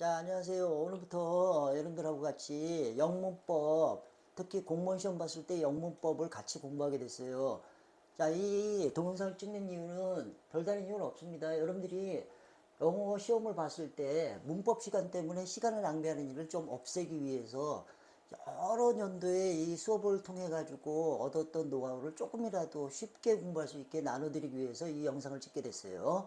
자, 안녕하세요. 오늘부터 여러분들하고 같이 영문법, 특히 공무원 시험 봤을 때 영문법을 같이 공부하게 됐어요. 자, 이 동영상을 찍는 이유는 별다른 이유는 없습니다. 여러분들이 영어 시험을 봤을 때 문법 시간 때문에 시간을 낭비하는 일을 좀 없애기 위해서 여러 년도의 이 수업을 통해 가지고 얻었던 노하우를 조금이라도 쉽게 공부할 수 있게 나눠드리기 위해서 이 영상을 찍게 됐어요.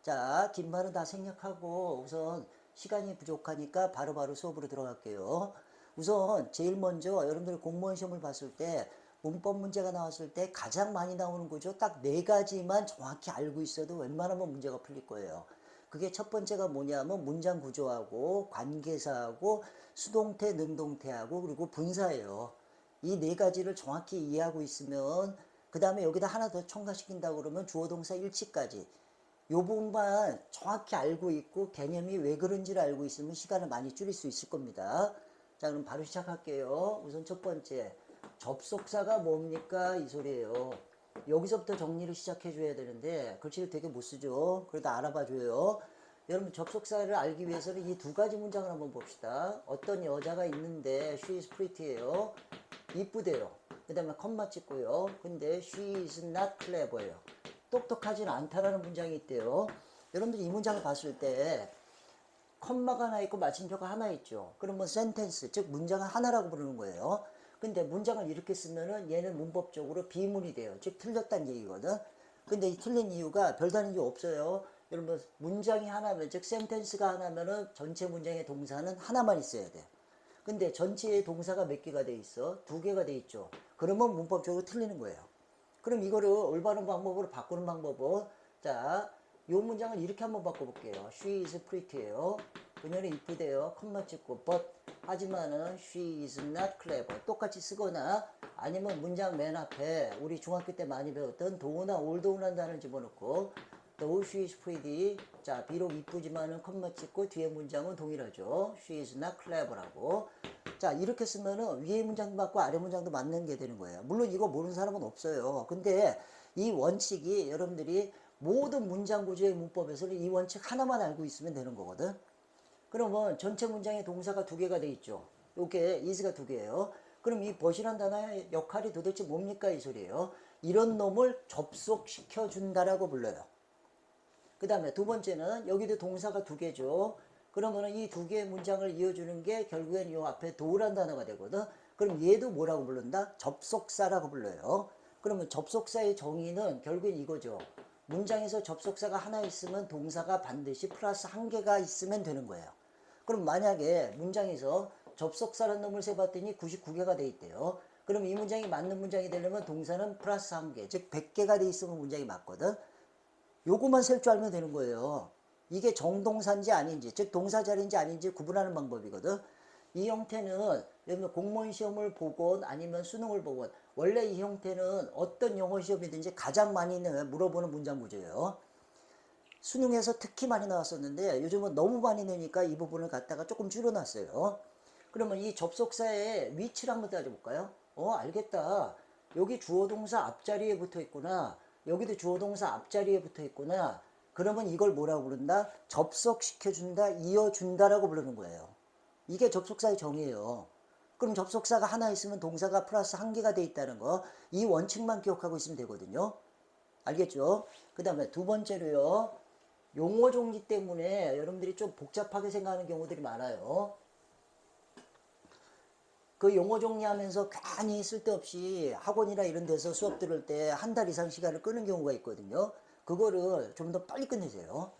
자, 긴 말은 다 생략하고 우선 시간이 부족하니까 바로바로 수업으로 들어갈게요. 우선 제일 먼저 여러분들 공무원 시험을 봤을 때 문법 문제가 나왔을 때 가장 많이 나오는 구조 딱 네 가지만 정확히 알고 있어도 웬만하면 문제가 풀릴 거예요. 그게 첫 번째가 뭐냐면 문장 구조하고 관계사하고 수동태, 능동태하고 그리고 분사예요. 이 네 가지를 정확히 이해하고 있으면 그 다음에 여기다 하나 더 첨가시킨다고 그러면 주어 동사 일치까지 요 부분만 정확히 알고 있고 개념이 왜 그런지를 알고 있으면 시간을 많이 줄일 수 있을 겁니다. 자, 그럼 바로 시작할게요. 우선 첫 번째, 접속사가 뭡니까? 이 소리예요. 여기서부터 정리를 시작해 줘야 되는데 글씨를 되게 못 쓰죠. 그래도 알아봐 줘요. 여러분, 접속사를 알기 위해서는 이 두 가지 문장을 한번 봅시다. 어떤 여자가 있는데 she is pretty예요. 이쁘대요. 그 다음에 컴마 찍고요. 근데 she is not clever예요. 똑똑하진 않다라는 문장이 있대요. 여러분들 이 문장을 봤을 때 컴마가 하나 있고 마침표가 하나 있죠. 그러면 센텐스, 즉 문장을 하나라고 부르는 거예요. 근데 문장을 이렇게 쓰면은 얘는 문법적으로 비문이 돼요. 즉 틀렸다는 얘기거든. 근데 이 틀린 이유가 별다른 이유 없어요. 여러분 문장이 하나면 즉 센텐스가 하나면은 전체 문장의 동사는 하나만 있어야 돼. 근데 전체의 동사가 몇 개가 돼 있어? 두 개가 돼 있죠. 그러면 문법적으로 틀리는 거예요. 그럼 이거를 올바른 방법으로 바꾸는 방법은 자, 요 문장을 이렇게 한번 바꿔볼게요. She is pretty예요. 그녀는 이쁘대요. 컴마 찍고 but 하지만은 she is not clever. 똑같이 쓰거나 아니면 문장 맨 앞에 우리 중학교 때 많이 배웠던 do나 oldo라는 단어를 집어넣고 though she is pretty. 자, 비록 이쁘지만은 컴마 찍고 뒤에 문장은 동일하죠. She is not clever라고. 자, 이렇게 쓰면은 위에 문장도 맞고 아래 문장도 맞는 게 되는 거예요. 물론 이거 모르는 사람은 없어요. 근데 이 원칙이 여러분들이 모든 문장 구조의 문법에서는 이 원칙 하나만 알고 있으면 되는 거거든. 그러면 전체 문장에 동사가 두 개가 돼 있죠. 요게 is가 두 개예요. 그럼 이 but이란 단어의 역할이 도대체 뭡니까? 이 소리예요. 이런 놈을 접속시켜 준다라고 불러요. 그 다음에 두 번째는 여기도 동사가 두 개죠. 그러면은 이 두 개의 문장을 이어주는 게 결국엔 요 앞에 도란 단어가 되거든. 그럼 얘도 뭐라고 부른다? 접속사라고 불러요. 그러면 접속사의 정의는 결국엔 이거죠. 문장에서 접속사가 하나 있으면 동사가 반드시 플러스 한 개가 있으면 되는 거예요. 그럼 만약에 문장에서 접속사라는 놈을 세봤더니 99개가 돼 있대요. 그럼 이 문장이 맞는 문장이 되려면 동사는 플러스 한 개, 즉 100개가 돼 있으면 문장이 맞거든. 요거만 셀 줄 알면 되는 거예요. 이게 정동사인지 아닌지, 즉 동사자리인지 아닌지 구분하는 방법이거든. 이 형태는 여러분 공무원 시험을 보건 아니면 수능을 보건 원래 이 형태는 어떤 영어 시험이든지 가장 많이 물어보는 문장 구조예요. 수능에서 특히 많이 나왔었는데 요즘은 너무 많이 내니까 이 부분을 갖다가 조금 줄여놨어요. 그러면 이 접속사의 위치를 한번 따져볼까요? 알겠다. 여기 주어 동사 앞자리에 붙어 있구나. 여기도 주어 동사 앞자리에 붙어 있구나. 그러면 이걸 뭐라고 부른다? 접속시켜준다, 이어준다라고 부르는 거예요. 이게 접속사의 정의예요. 그럼 접속사가 하나 있으면 동사가 플러스 한 개가 돼 있다는 거, 이 원칙만 기억하고 있으면 되거든요. 알겠죠? 그 다음에 두 번째로요. 용어 종지 때문에 여러분들이 좀 복잡하게 생각하는 경우들이 많아요. 그 용어 정리하면서 괜히 쓸데없이 학원이나 이런 데서 수업 들을 때 한 달 이상 시간을 끄는 경우가 있거든요. 그거를 좀 더 빨리 끝내세요.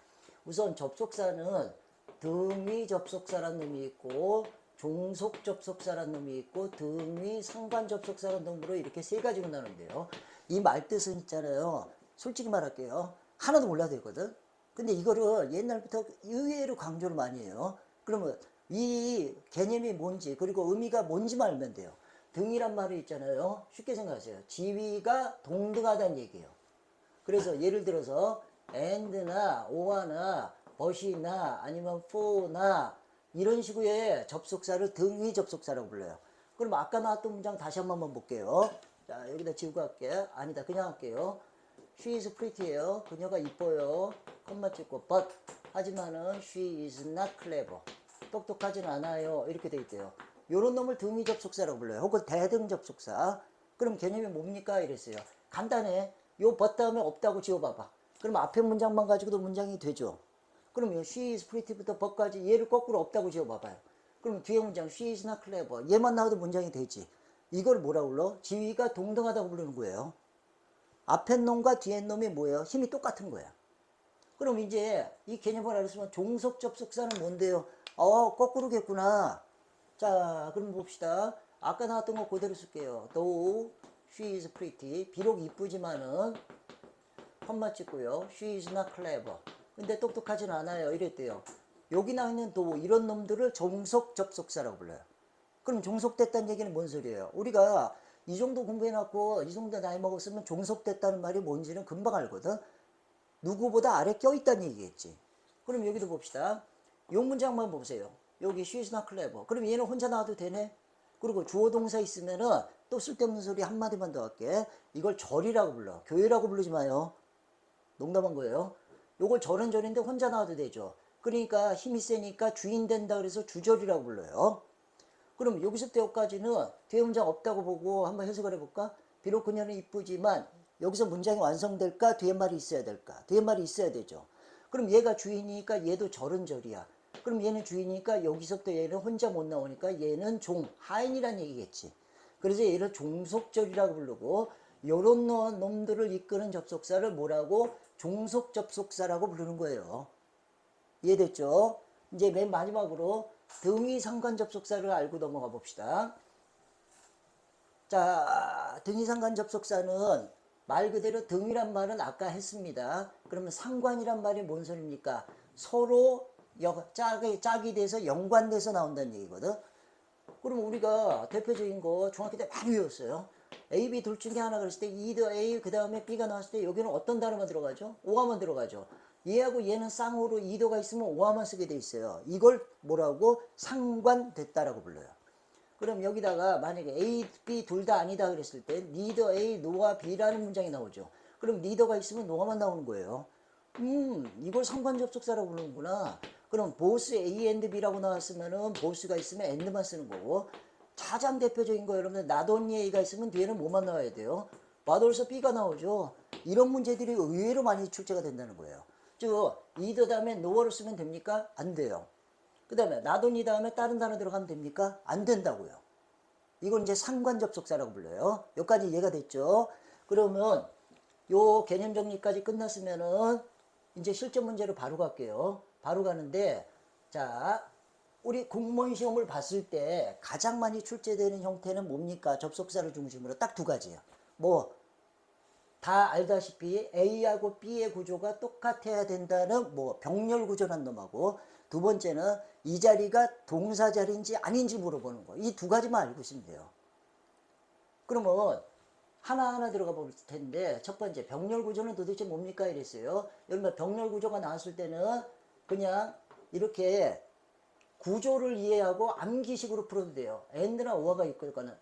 우선 접속사는 등위 접속사라는 놈이 있고 종속 접속사라는 놈이 있고 등위 상관 접속사라는 놈으로 이렇게 세 가지로 나누는데요. 이 말뜻은 있잖아요. 솔직히 말할게요. 하나도 몰라도 되거든. 근데 이거를 옛날부터 의외로 강조를 많이 해요. 그러면 이 개념이 뭔지 그리고 의미가 뭔지만 알면 돼요. 등이란 말이 있잖아요. 쉽게 생각하세요. 지위가 동등하다는 얘기예요. 그래서 예를 들어서 and나 or나 but이나 아니면 for나 이런 식의 접속사를 등위 접속사라고 불러요. 그럼 아까 나왔던 문장 다시 한번 볼게요. 자, 여기다 지우고 할게. 아니다, 그냥 할게요. She is pretty예요. 그녀가 이뻐요. 컴마 찍고 but 하지만은 she is not clever. 똑똑하진 않아요. 이렇게 돼 있대요. 요런 놈을 등위 접속사라고 불러요. 혹은 대등 접속사. 그럼 개념이 뭡니까? 이랬어요. 간단해. 요 but 다음에 없다고 지워봐봐. 그럼 앞에 문장만 가지고도 문장이 되죠. 그러면 she is pretty부터 but까지 얘를 거꾸로 없다고 지워봐봐요. 그럼 뒤에 문장 she is not clever. 얘만 나와도 문장이 되지. 이걸 뭐라고 불러? 지위가 동등하다고 부르는 거예요. 앞에 놈과 뒤에 놈이 뭐예요? 힘이 똑같은 거야. 그럼 이제 이 개념을 알았으면 종속 접속사는 뭔데요? 거꾸로겠구나. 자, 그럼 봅시다. 아까 나왔던 거 그대로 쓸게요. Though she is pretty. 비록 이쁘지만은 컴마 찍고요. She is not clever. 근데 똑똑하진 않아요. 이랬대요. 여기 나와 있는 though 이런 놈들을 종속 접속사라고 불러요. 그럼 종속됐다는 얘기는 뭔 소리예요? 우리가 이 정도 공부해놨고 이 정도 나이 먹었으면 종속됐다는 말이 뭔지는 금방 알거든. 누구보다 아래 껴있다는 얘기겠지. 그럼 여기도 봅시다. 요 문장만 보세요. 여기 she is not clever. 그럼 얘는 혼자 나와도 되네. 그리고 주어 동사 있으면은 또 쓸데없는 소리 한마디만 더 할게. 이걸 절이라고 불러. 교회라고 부르지 마요. 농담한 거예요. 요걸 절은 절인데 혼자 나와도 되죠. 그러니까 힘이 세니까 주인 된다 그래서 주절이라고 불러요. 그럼 여기서부터 여기까지는 뒤에 문장 없다고 보고 한번 해석을 해볼까? 비록 그녀는 이쁘지만 여기서 문장이 완성될까? 뒤에 말이 있어야 될까? 뒤에 말이 있어야 되죠. 그럼 얘가 주인이니까 얘도 절은절이야. 그럼 얘는 주인이니까 여기서부터 얘는 혼자 못 나오니까 얘는 종, 하인이란 얘기겠지. 그래서 얘를 종속절이라고 부르고 요런 놈들을 이끄는 접속사를 뭐라고? 종속접속사라고 부르는 거예요. 이해됐죠? 이제 맨 마지막으로 등위 상관 접속사를 알고 넘어가 봅시다. 자, 등위 상관 접속사는 말 그대로 등위란 말은 아까 했습니다. 그러면 상관이란 말이 뭔 소리입니까? 서로 짝이 돼서 연관돼서 나온다는 얘기거든. 그럼 우리가 대표적인 거 중학교 때 많이 외웠어요. A, B 둘 중에 하나 그랬을 때 either A 그 다음에 B가 나왔을 때 여기는 어떤 단어만 들어가죠? 오화만 들어가죠. 얘하고 얘는 쌍으로 이더가 있으면 오화만 쓰게 돼 있어요. 이걸 뭐라고? 상관됐다라고 불러요. 그럼 여기다가 만약에 A, B 둘 다 아니다 그랬을 때 neither A, nor B라는 문장이 나오죠. 그럼 neither가 있으면 no가만 나오는 거예요. 이걸 상관접속사라고 부르는구나. 그럼 both A and B라고 나왔으면은 both가 있으면 and만 쓰는 거고, 가장 대표적인 거 여러분들 not only A가 있으면 뒤에는 뭐만 나와야 돼요? but also B가 나오죠. 이런 문제들이 의외로 많이 출제가 된다는 거예요. 즉 either 다음에 no를 쓰면 됩니까? 안 돼요. 그 다음에 not only 다음에 다른 단어 들어가면 됩니까? 안 된다고요. 이건 이제 상관접속사라고 불러요. 여기까지 이해가 됐죠? 그러면 요 개념 정리까지 끝났으면은 이제 실전 문제로 바로 갈게요. 바로 가는데, 자, 우리 공무원 시험을 봤을 때 가장 많이 출제되는 형태는 뭡니까? 접속사를 중심으로 딱 두 가지예요. 뭐 다 알다시피 A하고 B의 구조가 똑같아야 된다는 뭐 병렬 구조란 놈하고, 두 번째는 이 자리가 동사 자리인지 아닌지 물어보는 거. 이 두 가지만 알고 있으면 돼요. 그러면 하나하나 들어가 볼 텐데, 첫 번째 병렬 구조는 도대체 뭡니까? 이랬어요. 여러분 병렬 구조가 나왔을 때는 그냥 이렇게 구조를 이해하고 암기식으로 풀어도 돼요. and나 or가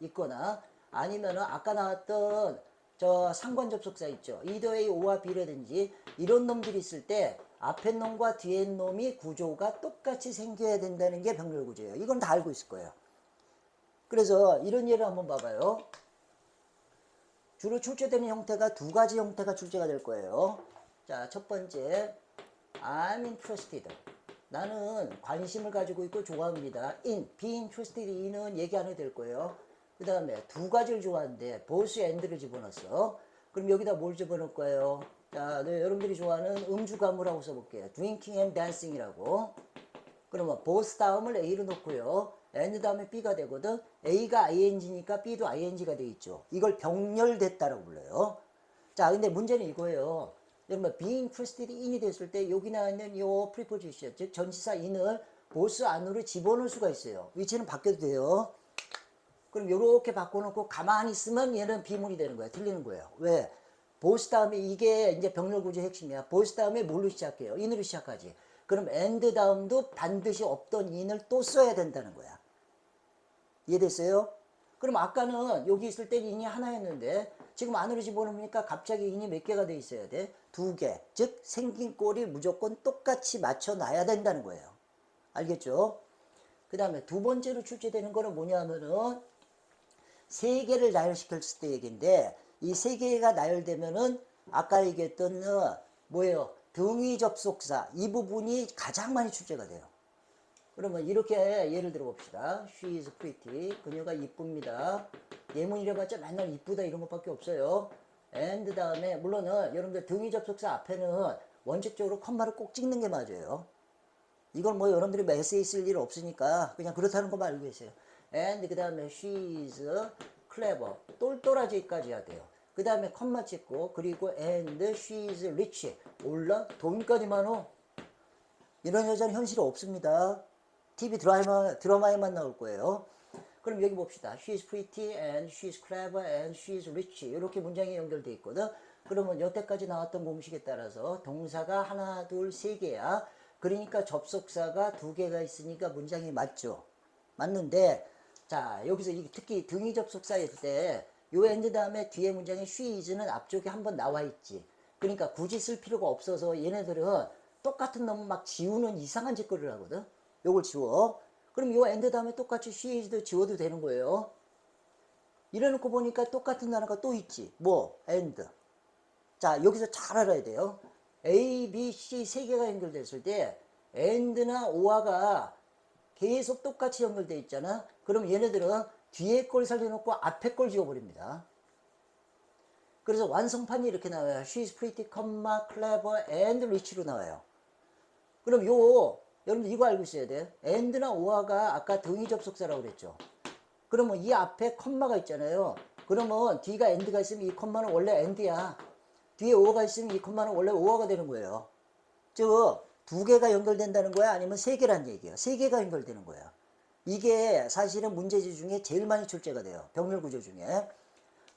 있거나 아니면은 아까 나왔던 저 상관 접속사 있죠. either A, O와 B라든지 이런 놈들이 있을 때 앞에 놈과 뒤에 놈이 구조가 똑같이 생겨야 된다는 게 병렬 구조예요. 이건 다 알고 있을 거예요. 그래서 이런 예를 한번 봐봐요. 주로 출제되는 형태가 두 가지 형태가 출제가 될 거예요. 자, 첫 번째, I'm interested. 나는 관심을 가지고 있고 좋아합니다. be interested in은 얘기 안 해도 될 거예요. 그 다음에 두 가지를 좋아하는데 both and를 집어넣었어. 그럼 여기다 뭘 집어넣을 거예요? 자, 네, 여러분들이 좋아하는 음주 가무라고 써볼게요. drinking and dancing이라고. 그러면 both 다음을 A로 놓고요. and 다음에 B가 되거든. A가 ing니까 B도 ing가 돼 있죠. 이걸 병렬됐다라고 불러요. 자, 근데 문제는 이거예요. 여러분, be interested in이 됐을 때 여기 나와 있는 요 preposition, 즉 전치사 in을 both 안으로 집어넣을 수가 있어요. 위치는 바뀌어도 돼요. 그럼 요렇게 바꿔놓고 가만히 있으면 얘는 비문이 되는 거야. 틀리는 거예요. 왜? both 다음에 이게 이제 병렬 구조의 핵심이야. both 다음에 뭘로 시작해요? in으로 시작하지. 그럼 and 다음도 반드시 없던 in을 또 써야 된다는 거야. 이해됐어요? 그럼 아까는 여기 있을 때 in이 하나였는데 지금 안으로 집어넣으니까 갑자기 인이 몇 개가 돼 있어야 돼? 2개. 즉 생긴 꼴이 무조건 똑같이 맞춰 놔야 된다는 거예요. 알겠죠? 그 다음에 두 번째로 출제되는 거는 뭐냐면은 세 개를 나열시켰을 때 얘기인데 이 세 개가 나열되면은 아까 얘기했던 뭐예요? 등위 접속사 이 부분이 가장 많이 출제가 돼요. 그러면 이렇게 예를 들어 봅시다. She is pretty. 그녀가 이쁩니다. 예문 이래봤자 맨날 이쁘다 이런 것밖에 없어요. and 다음에 물론은 여러분들 등위 접속사 앞에는 원칙적으로 컴마를 꼭 찍는 게 맞아요. 이걸 뭐 여러분들이 뭐 에세이 쓸 일 없으니까 그냥 그렇다는 것만 알고 계세요. and 그 다음에 she is clever. 똘똘하지까지 해야 돼요. 그 다음에 컴마 찍고 그리고 and she is rich. 몰라? 돈까지만 오. 이런 여자는 현실에 없습니다. TV 드라마에만 나올 거예요. 그럼 여기 봅시다. She is pretty and she is clever and she is rich. 이렇게 문장이 연결되어 있거든. 그러면 여태까지 나왔던 공식에 따라서 동사가 하나, 둘, 세 개야. 그러니까 접속사가 두 개가 있으니까 문장이 맞죠. 맞는데 자 여기서 특히 등위 접속사일 때 요 and 다음에 뒤에 문장에 she is는 앞쪽에 한번 나와 있지. 그러니까 굳이 쓸 필요가 없어서 얘네들은 똑같은 놈 막 지우는 이상한 짓거리를 하거든. 요걸 지워. 그럼 요 and 다음에 똑같이 she is도 지워도 되는 거예요. 이래놓고 보니까 똑같은 단어가 또 있지. 뭐? and. 자 여기서 잘 알아야 돼요. A, B, C 세 개가 연결됐을 때 and나 or가 계속 똑같이 연결되어 있잖아. 그럼 얘네들은 뒤에 걸 살려놓고 앞에 걸 지워버립니다. 그래서 완성판이 이렇게 나와요. She is pretty, clever, and rich로 나와요. 그럼 여러분들 이거 알고 있어야 돼. and나 or가 아까 등위 접속사라고 그랬죠. 그러면 이 앞에 컴마가 있잖아요. 그러면 뒤가 and가 있으면 이 컴마는 원래 and야. 뒤에 or가 있으면 이 컴마는 원래 or가 되는 거예요. 즉, 두 개가 연결된다는 거야? 아니면 세 개란 얘기야? 세 개가 연결되는 거야. 이게 사실은 문제지 중에 제일 많이 출제가 돼요. 병렬 구조 중에.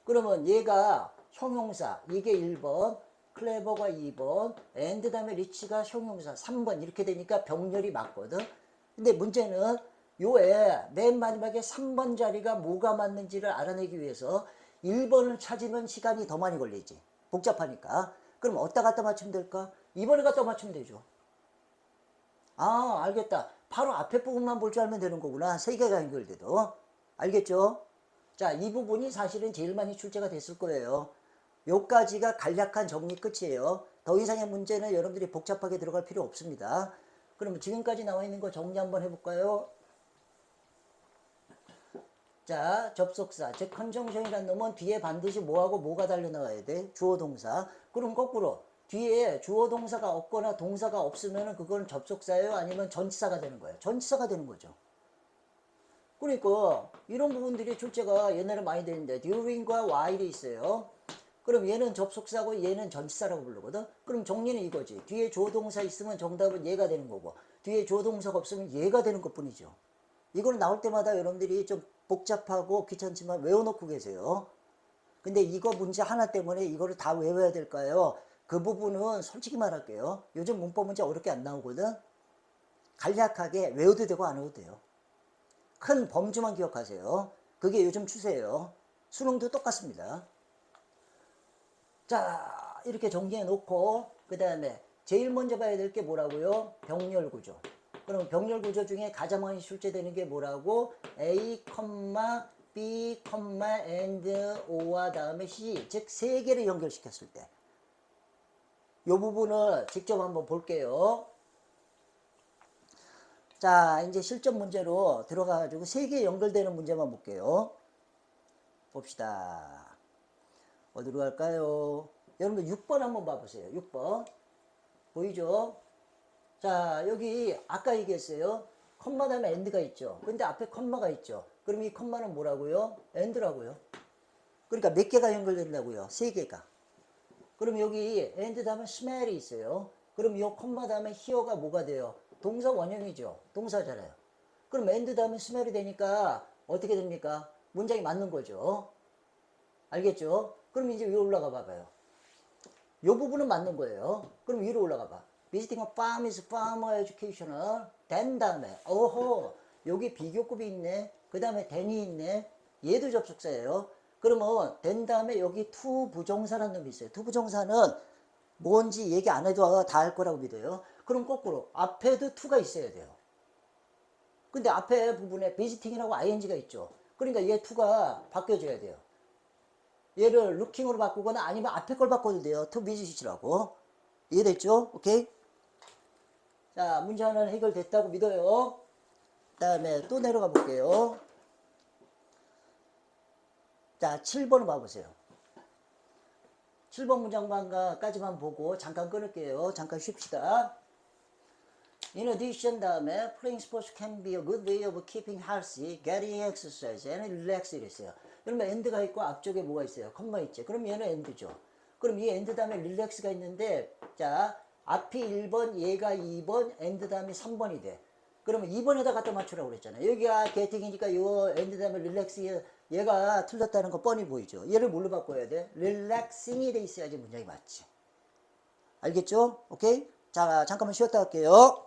그러면 얘가 형용사, 이게 1번, 클레버가 2번, and 다음에 리치가 형용사 3번 이렇게 되니까 병렬이 맞거든. 근데 문제는 요에 맨 마지막에 3번 자리가 뭐가 맞는지를 알아내기 위해서 1번을 찾으면 시간이 더 많이 걸리지. 복잡하니까. 그럼 어디다 갖다 맞추면 될까? 2번에 갖다 맞추면 되죠. 아 알겠다. 바로 앞에 부분만 볼 줄 알면 되는 거구나. 세 개가 연결돼도. 알겠죠? 자, 이 부분이 사실은 제일 많이 출제가 됐을 거예요. 요까지가 간략한 정리 끝이에요. 더 이상의 문제는 여러분들이 복잡하게 들어갈 필요 없습니다. 그럼 지금까지 나와 있는 거 정리 한번 해볼까요? 자, 접속사, 즉 컨정션이라는 놈은 뒤에 반드시 뭐하고 뭐가 달려 나와야 돼? 주어 동사. 그럼 거꾸로 뒤에 주어 동사가 없거나 동사가 없으면 그건 접속사예요? 아니면 전치사가 되는 거예요? 전치사가 되는 거죠. 그러니까 이런 부분들이 출제가 옛날에 많이 되는데 during과 while이 있어요. 그럼 얘는 접속사고 얘는 전치사라고 부르거든. 그럼 정리는 이거지. 뒤에 주어 동사 있으면 정답은 얘가 되는 거고 뒤에 주어 동사가 없으면 얘가 되는 것뿐이죠. 이걸 나올 때마다 여러분들이 좀 복잡하고 귀찮지만 외워놓고 계세요. 근데 이거 문제 하나 때문에 이거를 다 외워야 될까요? 그 부분은 솔직히 말할게요. 요즘 문법 문제 어렵게 안 나오거든. 간략하게 외워도 되고 안 외워도 돼요. 큰 범주만 기억하세요. 그게 요즘 추세예요. 수능도 똑같습니다. 자, 이렇게 정리해 놓고 그 다음에 제일 먼저 봐야 될 게 뭐라고요? 병렬 구조. 그럼 병렬 구조 중에 가장 많이 출제되는 게 뭐라고? A, B, and O와 다음에 C, 즉 세 개를 연결시켰을 때. 이 부분을 직접 한번 볼게요. 자, 이제 실전 문제로 들어가가지고 세 개 연결되는 문제만 볼게요. 봅시다. 어디로 갈까요? 여러분들 6번 한번 봐보세요. 6번. 보이죠? 자, 여기 아까 얘기했어요. 컴마 다음에 and가 있죠. 근데 앞에 컴마가 있죠. 그럼 이 컴마는 뭐라고요? and라고요. 그러니까 몇 개가 연결된다고요? 세 개가. 그럼 여기 and 다음에 smell이 있어요. 그럼 이 컴마 다음에 here가 뭐가 돼요? 동사 원형이죠. 동사잖아요. 그럼 and 다음에 smell이 되니까 어떻게 됩니까? 문장이 맞는 거죠. 알겠죠? 그럼 이제 위로 올라가 봐봐요. 이 부분은 맞는 거예요. 그럼 위로 올라가 봐. Visiting a farm is farmer educational. 된 다음에 어허 여기 비교급이 있네. 그 다음에 than이 있네. 얘도 접속사예요. 그러면 된 다음에 여기 to 부정사라는 놈이 있어요. to 부정사는 뭔지 얘기 안 해도 다 알 거라고 믿어요. 그럼 거꾸로 앞에도 to가 있어야 돼요. 근데 앞에 부분에 visiting이라고 ing가 있죠. 그러니까 얘 to가 바뀌어줘야 돼요. 얘를 looking으로 바꾸거나 아니면 앞에 걸 바꿔도 돼요. to visit이라고. 이해됐죠? 오케이? 자, 문제 하나는 해결됐다고 믿어요. 그 다음에 또 내려가 볼게요. 자, 7번을 봐보세요. 7번 문장까지만 보고 잠깐 끊을게요. 잠깐 쉽시다. In addition 다음에 playing sports can be a good way of keeping healthy, getting exercise and relax 이랬어요. 그러면 end가 있고 앞쪽에 뭐가 있어요? 컴마 있죠. 그럼 얘는 end죠. 그럼 이 end 다음에 relax가 있는데 자 앞이 1번 얘가 2번 end 다음에 3번이 돼. 그러면 2번에다 갖다 맞추라고 그랬잖아요. 여기가 getting이니까 요 end 다음에 relax 얘가 틀렸다는 거 뻔히 보이죠. 얘를 뭘로 바꿔야 돼? relaxing이 돼 있어야지 문장이 맞지. 알겠죠? 오케이? 자 잠깐만 쉬었다 갈게요.